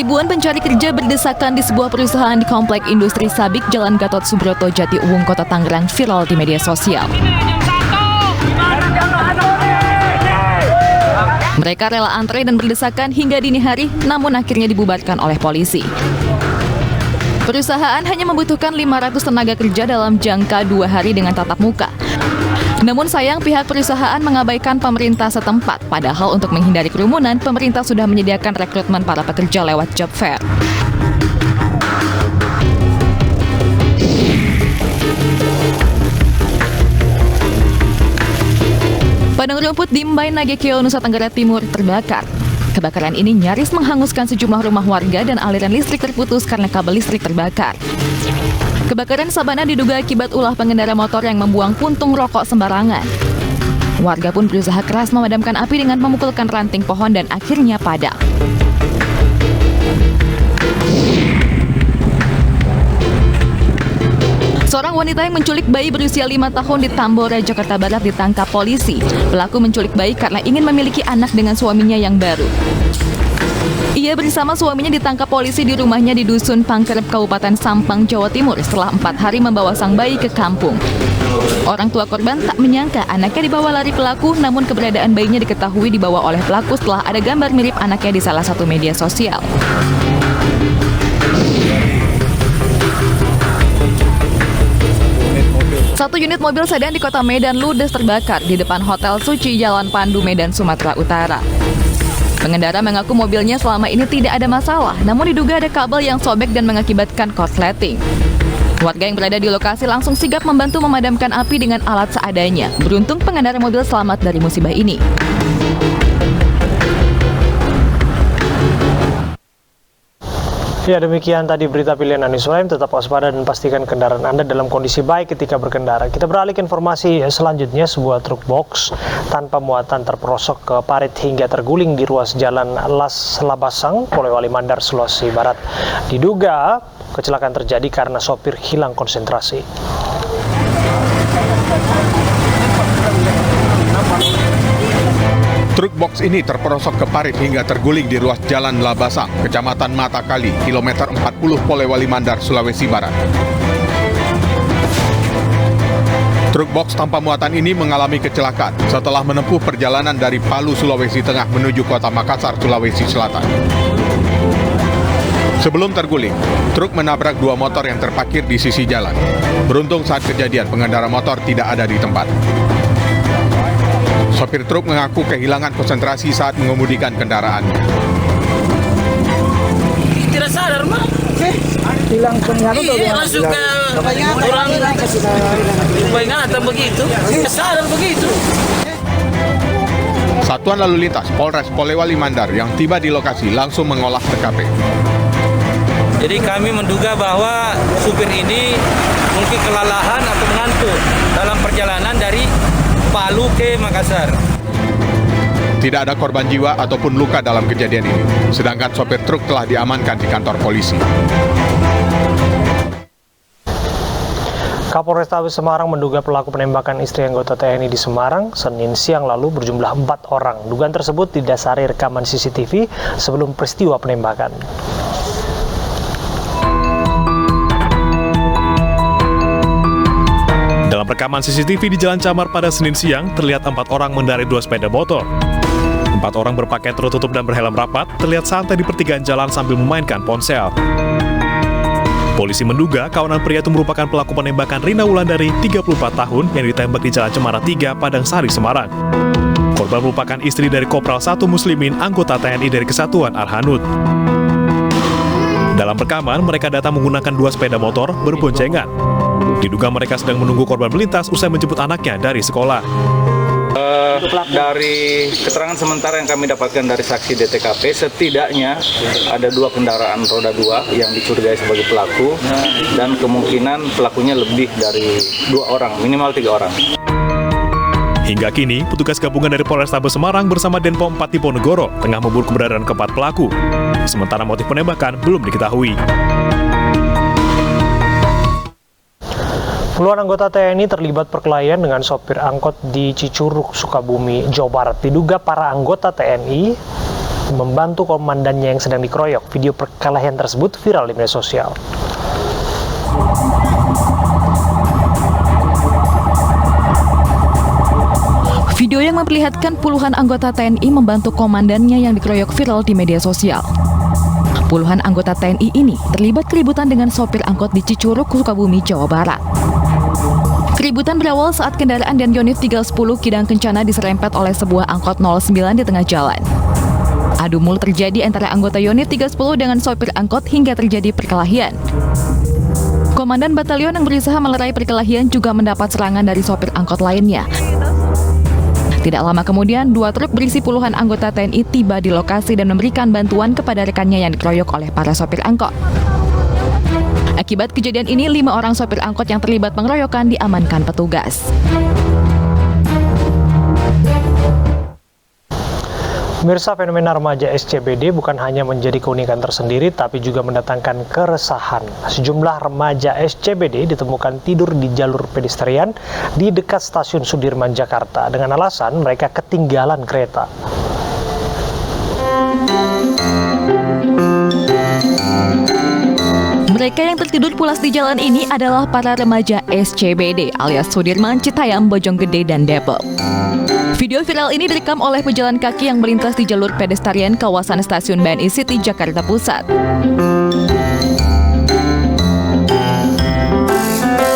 Ribuan pencari kerja berdesakan di sebuah perusahaan di Komplek Industri Sabik, Jalan Gatot Subroto, Jatiuwung, Kota Tangerang viral di media sosial. Mereka rela antre dan berdesakan hingga dini hari, namun akhirnya dibubarkan oleh polisi. Perusahaan hanya membutuhkan 500 tenaga kerja dalam jangka 2 hari dengan tatap muka. Namun sayang pihak perusahaan mengabaikan pemerintah setempat, padahal untuk menghindari kerumunan, pemerintah sudah menyediakan rekrutmen para pekerja lewat job fair. Padang rumput di Mbai Nagekeo, Nusa Tenggara Timur terbakar. Kebakaran ini nyaris menghanguskan sejumlah rumah warga dan aliran listrik terputus karena kabel listrik terbakar. Kebakaran sabana diduga akibat ulah pengendara motor yang membuang puntung rokok sembarangan. Warga pun berusaha keras memadamkan api dengan memukulkan ranting pohon dan akhirnya padam. Seorang wanita yang menculik bayi berusia 5 tahun di Tambora, Jakarta Barat ditangkap polisi. Pelaku menculik bayi karena ingin memiliki anak dengan suaminya yang baru. Ia bersama suaminya ditangkap polisi di rumahnya di Dusun Pangkerep, Kabupaten Sampang, Jawa Timur setelah 4 hari membawa sang bayi ke kampung. Orang tua korban tak menyangka anaknya dibawa lari pelaku, namun keberadaan bayinya diketahui dibawa oleh pelaku setelah ada gambar mirip anaknya di salah satu media sosial. Satu unit mobil sedan di kota Medan ludes terbakar di depan Hotel Suci Jalan Pandu, Medan, Sumatera Utara. Pengendara mengaku mobilnya selama ini tidak ada masalah, namun diduga ada kabel yang sobek dan mengakibatkan korsleting. Warga yang berada di lokasi langsung sigap membantu memadamkan api dengan alat seadanya. Beruntung pengendara mobil selamat dari musibah ini. Ya, demikian tadi berita pilihan Anies Waim. Tetap waspada dan pastikan kendaraan Anda dalam kondisi baik ketika berkendara. Kita beralih ke informasi selanjutnya. Sebuah truk box tanpa muatan terperosok ke parit hingga terguling di ruas jalan Las Labasang, Polewali Mandar, Sulawesi Barat. Diduga kecelakaan terjadi karena sopir hilang konsentrasi. Truk box ini terperosok ke parit hingga terguling di ruas Jalan Labasang, Kecamatan Matakali, kilometer 40 Polewali Mandar, Sulawesi Barat. Truk box tanpa muatan ini mengalami kecelakaan setelah menempuh perjalanan dari Palu, Sulawesi Tengah menuju Kota Makassar, Sulawesi Selatan. Sebelum terguling, truk menabrak 2 motor yang terparkir di sisi jalan. Beruntung saat kejadian pengendara motor tidak ada di tempat. Sopir truk mengaku kehilangan konsentrasi saat mengemudikan kendaraannya. Tidak sadar, Mak. Hilang pengaruh langsung ke orang bayangan atau begitu. Tidak sadar begitu. Satuan Lalu Lintas Polres Polewali Mandar yang tiba di lokasi langsung mengolah TKP. Jadi kami menduga bahwa supir ini mungkin kelelahan atau mengantuk dalam perjalanan dari Palu ke Makassar. Tidak ada korban jiwa ataupun luka dalam kejadian ini, sedangkan sopir truk telah diamankan di kantor polisi. Kapolrestabes Semarang menduga pelaku penembakan istri anggota TNI di Semarang Senin siang lalu berjumlah 4 orang. Dugaan tersebut didasari rekaman CCTV sebelum peristiwa penembakan. Dalam rekaman CCTV di Jalan Camar pada Senin siang, terlihat 4 orang mengendarai 2 sepeda motor. 4 orang berpakaian tertutup dan berhelm rapat, terlihat santai di pertigaan jalan sambil memainkan ponsel. Polisi menduga kawanan pria itu merupakan pelaku penembakan Rina Wulandari, 34 tahun, yang ditembak di Jalan Cemara 3, Padang Sari, Semarang. Korban merupakan istri dari Kopral 1 Muslimin, anggota TNI dari Kesatuan Arhanud. Dalam rekaman, mereka datang menggunakan 2 sepeda motor berboncengan. Diduga mereka sedang menunggu korban melintas usai menjemput anaknya dari sekolah. Dari keterangan sementara yang kami dapatkan dari saksi di TKP, setidaknya ada 2 kendaraan roda 2 yang dicurigai sebagai pelaku, dan kemungkinan pelakunya lebih dari 2 orang, minimal 3 orang. Hingga kini, petugas gabungan dari Polrestabes Semarang bersama Denpom 4 Diponegoro tengah memburu keberadaan keempat pelaku. Sementara motif penembakan belum diketahui. Puluhan anggota TNI terlibat perkelahian dengan sopir angkot di Cicurug, Sukabumi, Jawa Barat. Diduga para anggota TNI membantu komandannya yang sedang dikeroyok. Video perkelahian tersebut viral di media sosial. Video yang memperlihatkan puluhan anggota TNI membantu komandannya yang dikeroyok viral di media sosial. Puluhan anggota TNI ini terlibat keributan dengan sopir angkot di Cicurug, Sukabumi, Jawa Barat. Keributan berawal saat kendaraan dan unit 310 Kidang Kencana diserempet oleh sebuah angkot 09 di tengah jalan. Adu mulut terjadi antara anggota unit 310 dengan sopir angkot hingga terjadi perkelahian. Komandan batalion yang berusaha melerai perkelahian juga mendapat serangan dari sopir angkot lainnya. Tidak lama kemudian, 2 truk berisi puluhan anggota TNI tiba di lokasi dan memberikan bantuan kepada rekannya yang dikeroyok oleh para sopir angkot. Akibat kejadian ini, 5 orang sopir angkot yang terlibat pengeroyokan diamankan petugas. Pemirsa, fenomena remaja SCBD bukan hanya menjadi keunikan tersendiri, tapi juga mendatangkan keresahan. Sejumlah remaja SCBD ditemukan tidur di jalur pedestrian di dekat stasiun Sudirman, Jakarta, dengan alasan mereka ketinggalan kereta. Mereka yang tertidur pulas di jalan ini adalah para remaja SCBD alias Sudirman, Citayam, Bojonggede, dan Depok. Video viral ini direkam oleh pejalan kaki yang melintas di jalur pedestrian kawasan stasiun BNI City, Jakarta Pusat.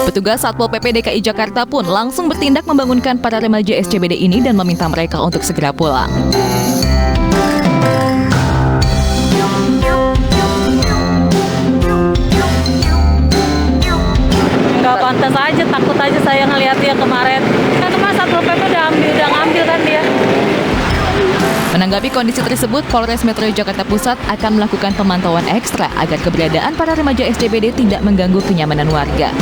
Petugas Satpol PP DKI Jakarta pun langsung bertindak membangunkan para remaja SCBD ini dan meminta mereka untuk segera pulang. Nggak pantas aja, takut aja saya ngeliat dia kemarin. Kan kemarin Satpol PP udah ngambil kan dia. Menanggapi kondisi tersebut, Polres Metro Jakarta Pusat akan melakukan pemantauan ekstra agar keberadaan para remaja SCBD tidak mengganggu kenyamanan warga.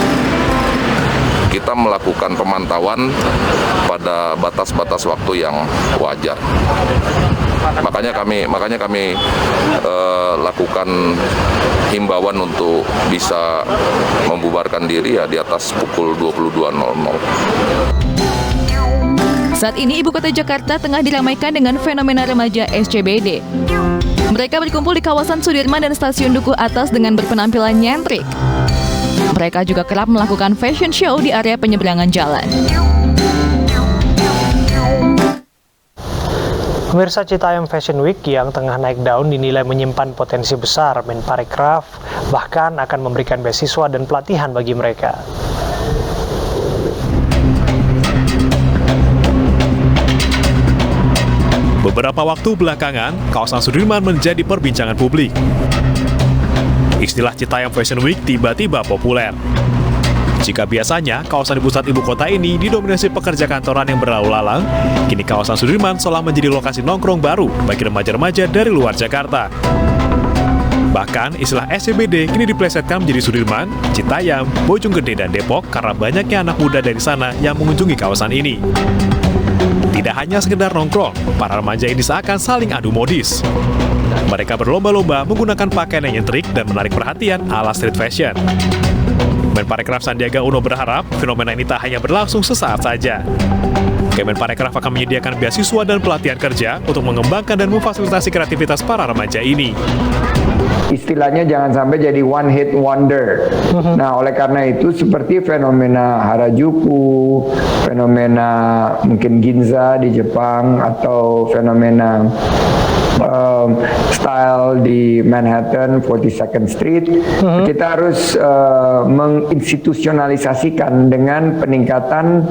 Kita melakukan pemantauan pada batas-batas waktu yang wajar. Makanya kami lakukan himbauan untuk bisa membubarkan diri ya di atas pukul 22.00. Saat ini ibu kota Jakarta tengah diramaikan dengan fenomena remaja SCBD. Mereka berkumpul di kawasan Sudirman dan Stasiun Dukuh Atas dengan berpenampilan nyentrik. Mereka juga kerap melakukan fashion show di area penyeberangan jalan. Pemirsa, Citayam Fashion Week yang tengah naik daun dinilai menyimpan potensi besar. Menparekraf bahkan akan memberikan beasiswa dan pelatihan bagi mereka. Beberapa waktu belakangan, kawasan Sudirman menjadi perbincangan publik. Istilah Citayam Fashion Week tiba-tiba populer. Jika biasanya kawasan di pusat ibu kota ini didominasi pekerja kantoran yang berlalu lalang, kini kawasan Sudirman seolah menjadi lokasi nongkrong baru bagi remaja-remaja dari luar Jakarta. Bahkan istilah SCBD kini diplesetkan menjadi Sudirman, Citayam, Bojonggede, dan Depok karena banyaknya anak muda dari sana yang mengunjungi kawasan ini. Tidak hanya sekedar nongkrong, para remaja ini seakan saling adu modis. Mereka berlomba-lomba menggunakan pakaian yang nyentrik dan menarik perhatian ala street fashion. Menparekraf Sandiaga Uno berharap fenomena ini tak hanya berlangsung sesaat saja. Kemenparekraf akan menyediakan beasiswa dan pelatihan kerja untuk mengembangkan dan memfasilitasi kreativitas para remaja ini. Istilahnya jangan sampai jadi one hit wonder. Nah, oleh karena itu seperti fenomena Harajuku, fenomena mungkin Ginza di Jepang, atau fenomena style di Manhattan 42nd Street, kita harus menginstitusionalisasikan dengan peningkatan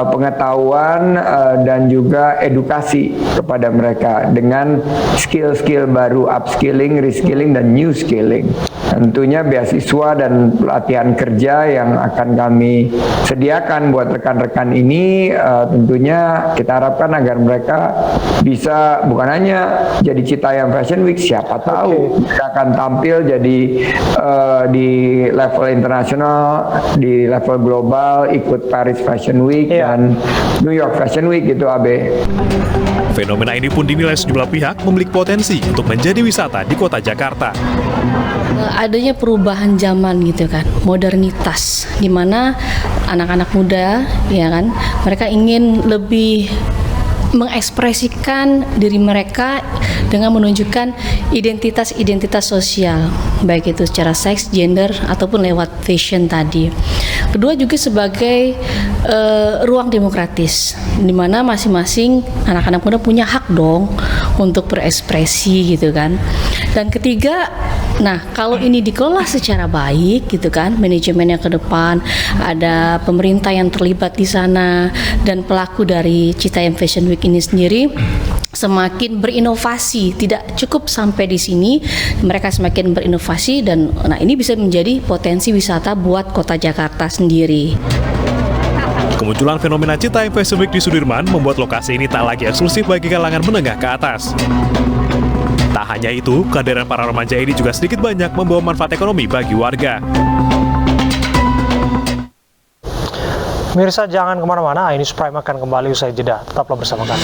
pengetahuan dan juga edukasi kepada mereka dengan skill-skill baru, upskilling, reskilling, dan new skilling. Tentunya beasiswa dan pelatihan kerja yang akan kami sediakan buat rekan-rekan ini, tentunya kita harapkan agar mereka bisa bukan hanya jadi Citayam Fashion Week, siapa tahu mereka akan tampil jadi di level internasional, di level global, ikut Paris Fashion Week dan New York Fashion Week gitu, Abe. Fenomena ini pun dinilai sejumlah pihak memiliki potensi untuk menjadi wisata di kota Jakarta. Adanya perubahan zaman gitu kan, modernitas, di mana anak-anak muda ya kan, mereka ingin lebih mengekspresikan diri mereka dengan menunjukkan identitas-identitas sosial, baik itu secara seks, gender, ataupun lewat fashion tadi. Kedua juga sebagai ruang demokratis, di mana masing-masing anak-anak muda punya hak dong untuk berekspresi gitu kan. Dan ketiga, nah kalau ini dikelola secara baik gitu kan, manajemennya ke depan, ada pemerintah yang terlibat di sana, dan pelaku dari Citayam Fashion Week ini sendiri semakin berinovasi, tidak cukup sampai di sini, mereka semakin berinovasi, dan nah ini bisa menjadi potensi wisata buat kota Jakarta sendiri. Kemunculan fenomena Citayam Fashion Week di Sudirman membuat lokasi ini tak lagi eksklusif bagi kalangan menengah ke atas. Tak hanya itu, kehadiran para remaja ini juga sedikit banyak membawa manfaat ekonomi bagi warga. Mirsa, jangan kemana-mana, News Prime akan kembali usai jeda. Tetaplah bersama kami.